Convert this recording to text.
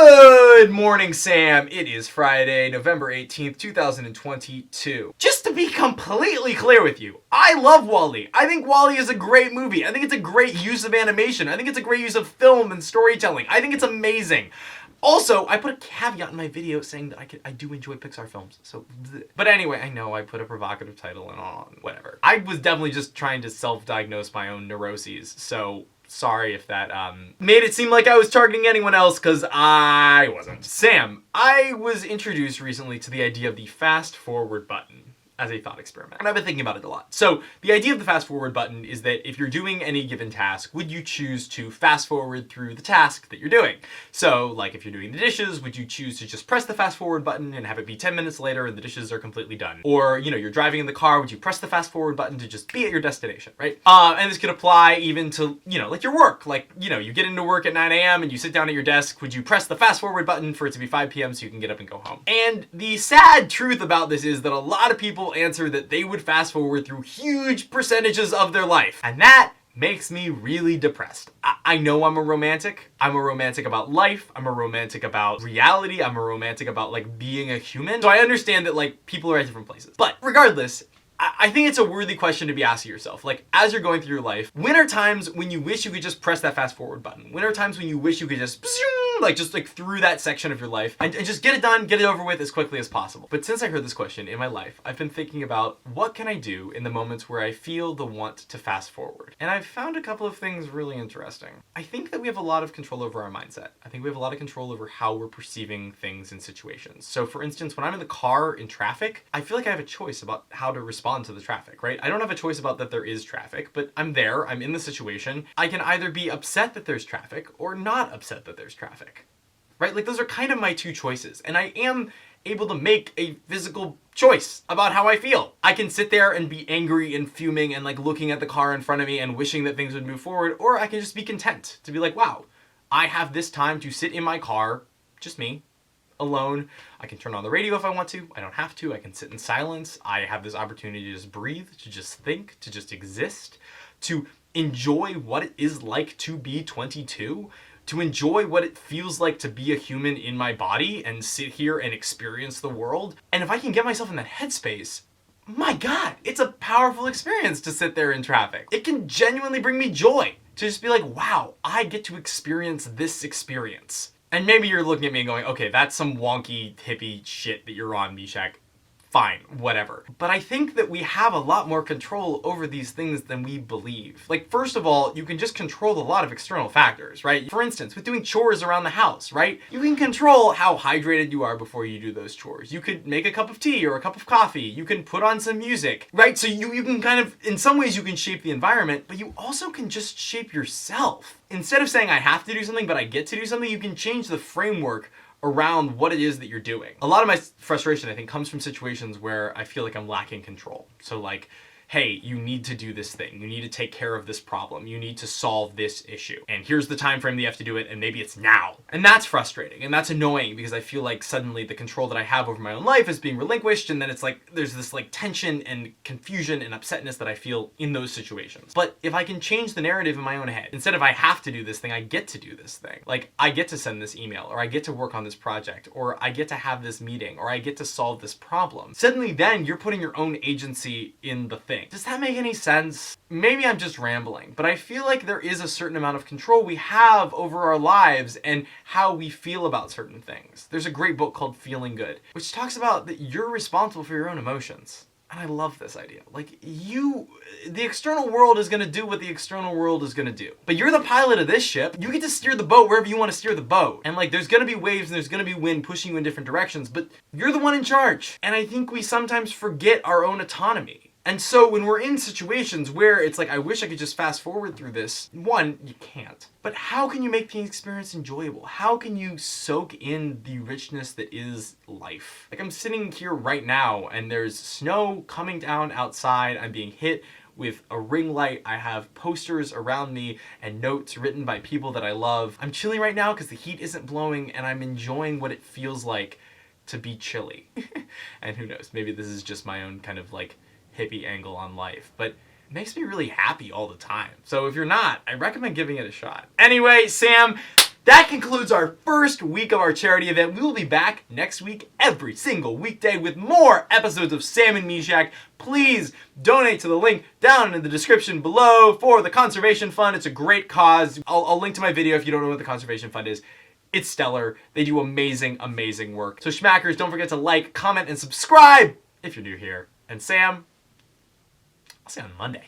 Good morning, Sam. It is Friday, November 18th, 2022. Just to be completely clear with you, I love WALL-E. I think WALL-E is a great movie. I think it's a great use of animation. I think it's a great use of film and storytelling. I think it's amazing. Also, I put a caveat in my video saying that I do enjoy Pixar films, so... But anyway, I know I put a provocative title and on, whatever. I was definitely just trying to self-diagnose my own neuroses, so... Sorry if that made it seem like I was targeting anyone else, because I wasn't. Sam, I was introduced recently to the idea of the fast forward button as a thought experiment. And I've been thinking about it a lot. So the idea of the fast forward button is that if you're doing any given task, would you choose to fast forward through the task that you're doing? So like if you're doing the dishes, would you choose to just press the fast forward button and have it be 10 minutes later and the dishes are completely done? Or, you know, you're driving in the car, would you press the fast forward button to just be at your destination, right? And this could apply even to, you know, like your work. Like, you know, you get into work at 9 a.m. and you sit down at your desk, would you press the fast forward button for it to be 5 p.m. so you can get up and go home? And the sad truth about this is that a lot of people answer that they would fast forward through huge percentages of their life. And that makes me really depressed. I know I'm a romantic. I'm a romantic about life. I'm a romantic about reality. I'm a romantic about like being a human. So I understand that like people are at different places. But regardless, I think it's a worthy question to be asking yourself. Like, as you're going through your life, when are times when you wish you could just press that fast forward button? When are times when you wish you could just like through that section of your life and just get it done, get it over with as quickly as possible? But since I heard this question in my life, I've been thinking about what can I do in the moments where I feel the want to fast forward? And I've found a couple of things really interesting. I think that we have a lot of control over our mindset. I think we have a lot of control over how we're perceiving things in situations. So for instance, when I'm in the car in traffic, I feel like I have a choice about how to respond to the traffic, right? I don't have a choice about that there is traffic, but I'm there, I'm in the situation. I can either be upset that there's traffic or not upset that there's traffic, right? Like those are kind of my two choices, and I am able to make a physical choice about how I feel. I can sit there and be angry and fuming and like looking at the car in front of me and wishing that things would move forward, or I can just be content to be like, wow, I have this time to sit in my car, just me, alone. I can turn on the radio if I want to. I don't have to. I can sit in silence. I have this opportunity to just breathe, to just think, to just exist, to enjoy what it is like to be 22, to enjoy what it feels like to be a human in my body and sit here and experience the world. And if I can get myself in that headspace, my God, it's a powerful experience to sit there in traffic. It can genuinely bring me joy to just be like, wow, I get to experience this experience. And maybe you're looking at me and going, okay, that's some wonky hippie shit that you're on, Meshach. Fine, whatever. But I think that we have a lot more control over these things than we believe. Like, first of all, you can just control a lot of external factors, right? For instance, with doing chores around the house, right? You can control how hydrated you are before you do those chores. You could make a cup of tea or a cup of coffee. You can put on some music, right? So you can kind of, in some ways you can shape the environment, but you also can just shape yourself. Instead of saying I have to do something, but I get to do something, you can change the framework around what it is that you're doing. A lot of my frustration, I think, comes from situations where I feel like I'm lacking control. So like, hey, you need to do this thing. You need to take care of this problem. You need to solve this issue. And here's the time frame that you have to do it, and maybe it's now. And that's frustrating, and that's annoying because I feel like suddenly the control that I have over my own life is being relinquished, and then it's like, there's this like tension and confusion and upsetness that I feel in those situations. But if I can change the narrative in my own head, instead of I have to do this thing, I get to do this thing. Like, I get to send this email, or I get to work on this project, or I get to have this meeting, or I get to solve this problem. Suddenly then you're putting your own agency in the thing. Does that make any sense? Maybe I'm just rambling, but I feel like there is a certain amount of control we have over our lives and how we feel about certain things. There's a great book called Feeling Good, which talks about that you're responsible for your own emotions. And I love this idea. Like, the external world is gonna do what the external world is gonna do. But you're the pilot of this ship. You get to steer the boat wherever you want to steer the boat. And like, there's gonna be waves and there's gonna be wind pushing you in different directions, but you're the one in charge. And I think we sometimes forget our own autonomy. And so when we're in situations where it's like, I wish I could just fast forward through this, one, you can't. But how can you make the experience enjoyable? How can you soak in the richness that is life? Like, I'm sitting here right now and there's snow coming down outside. I'm being hit with a ring light. I have posters around me and notes written by people that I love. I'm chilly right now because the heat isn't blowing, and I'm enjoying what it feels like to be chilly. And who knows, maybe this is just my own kind of like hippie angle on life, but it makes me really happy all the time. So if you're not, I recommend giving it a shot. Anyway, Sam, That concludes our first week of our charity event. We will be back next week every single weekday with more episodes of Sam and Meshach. Please donate to the link down in the description below for the Conservation Fund. It's a great cause. I'll link to my video if you don't know what the Conservation Fund is. It's stellar. They do amazing, amazing work. So Schmackers, don't forget to like, comment, and subscribe if you're new here. And Sam, I'll see you on Monday.